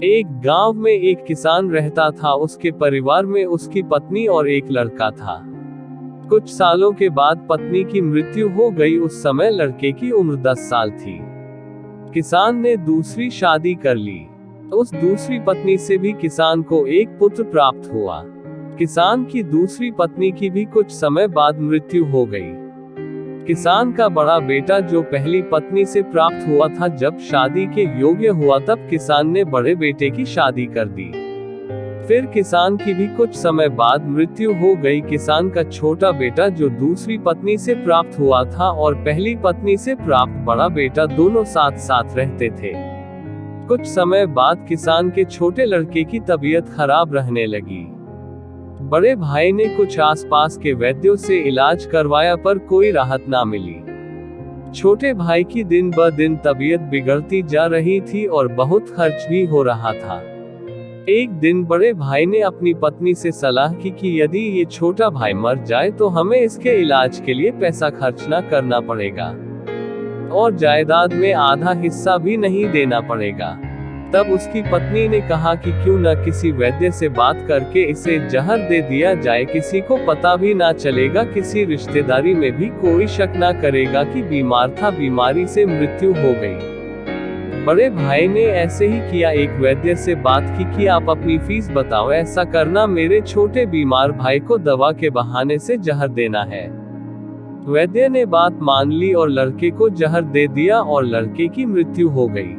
एक गांव में एक किसान रहता था। उसके परिवार में उसकी पत्नी और एक लड़का था। कुछ सालों के बाद पत्नी की मृत्यु हो गई। उस समय लड़के की उम्र 10 साल थी। किसान ने दूसरी शादी कर ली। उस दूसरी पत्नी से भी किसान को एक पुत्र प्राप्त हुआ। किसान की दूसरी पत्नी की भी कुछ समय बाद मृत्यु हो गई। किसान का बड़ा बेटा जो पहली पत्नी से प्राप्त हुआ था, जब शादी के योग्य हुआ तब किसान ने बड़े बेटे की शादी कर दी। फिर किसान की भी कुछ समय बाद मृत्यु हो गई। किसान का छोटा बेटा जो दूसरी पत्नी से प्राप्त हुआ था और पहली पत्नी से प्राप्त बड़ा बेटा दोनों साथ साथ रहते थे। कुछ समय बाद किसान के छोटे लड़के की तबीयत खराब रहने लगी। बड़े भाई ने कुछ आसपास के वैद्यों से इलाज करवाया पर कोई राहत ना मिली। छोटे भाई की दिन ब दिन तबीयत बिगड़ती जा रही थी और बहुत खर्च भी हो रहा था। एक दिन बड़े भाई ने अपनी पत्नी से सलाह की कि यदि ये छोटा भाई मर जाए तो हमें इसके इलाज के लिए पैसा खर्च ना करना पड़ेगा और जायदाद में आधा हिस्सा भी नहीं देना पड़ेगा। तब उसकी पत्नी ने कहा कि क्यों न किसी वैद्य से बात करके इसे जहर दे दिया जाए। किसी को पता भी ना चलेगा, किसी रिश्तेदारी में भी कोई शक ना करेगा कि बीमार था, बीमारी से मृत्यु हो गई। बड़े भाई ने ऐसे ही किया। एक वैद्य से बात की कि आप अपनी फीस बताओ, ऐसा करना, मेरे छोटे बीमार भाई को दवा के बहाने से जहर देना है। वैद्य ने बात मान ली और लड़के को जहर दे दिया और लड़के की मृत्यु हो गई।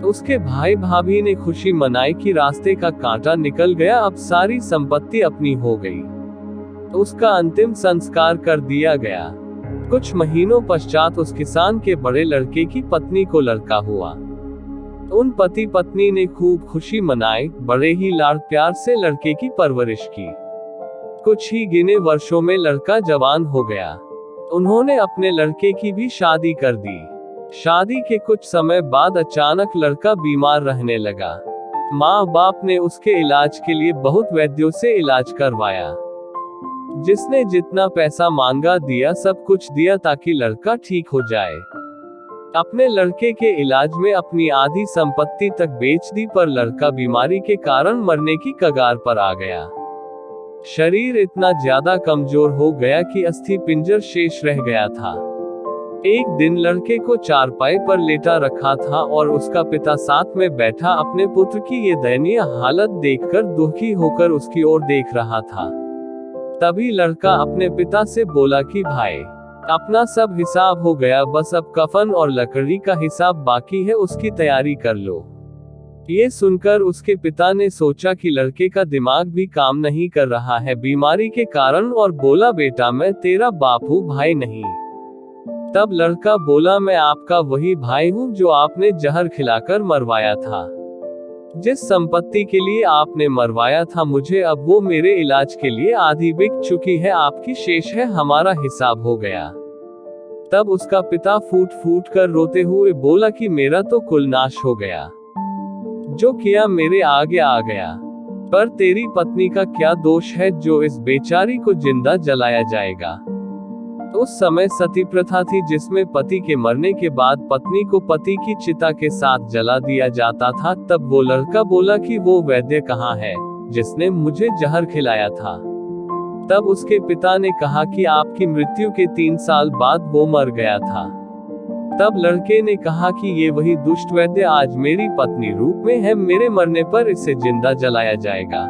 उसके भाई भाभी ने खुशी मनाई कि रास्ते का कांटा निकल गया, अब सारी संपत्ति अपनी हो गई। उसका अंतिम संस्कार कर दिया गया। कुछ महीनों पश्चात उस किसान के बड़े लड़के की पत्नी को लड़का हुआ। उन पति पत्नी ने खूब खुशी मनाई, बड़े ही लाड प्यार से लड़के की परवरिश की। कुछ ही गिने वर्षों में लड़का जवान हो गया। उन्होंने अपने लड़के की भी शादी कर दी। शादी के कुछ समय बाद अचानक लड़का बीमार रहने लगा। माँ बाप ने उसके इलाज के लिए बहुत वैद्यों से इलाज करवाया। जिसने जितना पैसा मांगा दिया, सब कुछ दिया ताकि लड़का ठीक हो जाए। अपने लड़के के इलाज में अपनी आधी संपत्ति तक बेच दी, पर लड़का बीमारी के कारण मरने की कगार पर आ गया। शरीर इतना ज्यादा कमजोर हो गया कि अस्थि पिंजर शेष रह गया था। एक दिन लड़के को चारपाई पर लेटा रखा था और उसका पिता साथ में बैठा अपने पुत्र की ये दयनीय हालत देखकर दुखी होकर उसकी ओर देख रहा था। तभी लड़का अपने पिता से बोला कि भाई, अपना सब हिसाब हो गया, बस अब कफन और लकड़ी का हिसाब बाकी है, उसकी तैयारी कर लो। ये सुनकर उसके पिता ने सोचा कि लड़के का दिमाग भी काम नहीं कर रहा है बीमारी के कारण, और बोला, बेटा मैं तेरा बाप हूँ, भाई नहीं। तब लड़का बोला, मैं आपका वही भाई हूँ जो आपने जहर खिलाकर मरवाया था। जिस संपत्ति के लिए आपने मरवाया था मुझे, अब वो मेरे इलाज के लिए आधी बिक चुकी है, आपकी शेष है, हमारा हिसाब हो गया। तब उसका पिता फूट फूट कर रोते हुए बोला कि मेरा तो कुल नाश हो गया, जो किया मेरे आगे आ गया। पर तेरी पत्नी का क्या दोष है जो इस बेचारी को जिंदा जलाया जाएगा। उस समय सती प्रथा थी, जिसमें पति के मरने के बाद पत्नी को पति की चिता के साथ जला दिया जाता था। तब वो लड़का बोला कि वो वैद्य कहाँ है जिसने मुझे जहर खिलाया था। तब उसके पिता ने कहा कि आपकी मृत्यु के 3 साल बाद वो मर गया था। तब लड़के ने कहा कि ये वही दुष्ट वैद्य आज मेरी पत्नी रूप में है, मेरे मरने पर इसे जिंदा जलाया जाएगा।